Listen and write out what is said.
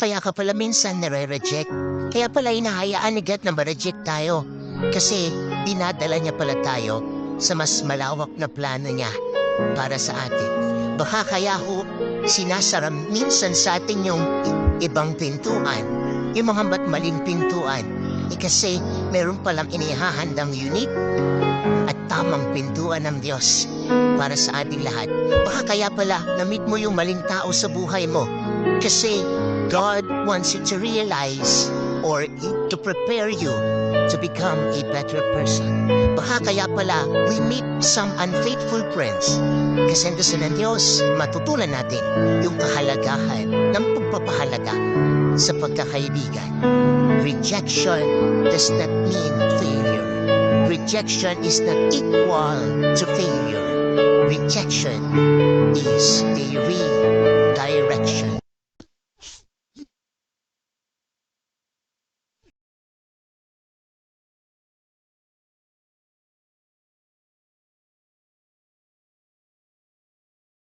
Kaya ka pala minsan nare-reject. Kaya pala hinahayaan ni God na ma-reject tayo. Kasi dinadala niya pala tayo sa mas malawak na plano niya para sa atin. Baka kaya ho sinasara minsan sa atin yung ibang pintuan, yung mga maling pintuan. Kasi meron palang inihahandang unique at tamang pintuan ng Diyos para sa ating lahat. Baka kaya pala na-meet mo yung maling tao sa buhay mo. Kasi God wants you to realize or to prepare you to become a better person. Baka kaya pala we meet some unfaithful friends. Kasi gusto ng Diyos matutunan natin yung kahalagahan ng pagpapahalaga sa pagkakaibigan. Rejection does not mean failure. Rejection is not equal to failure. Rejection is a redirection.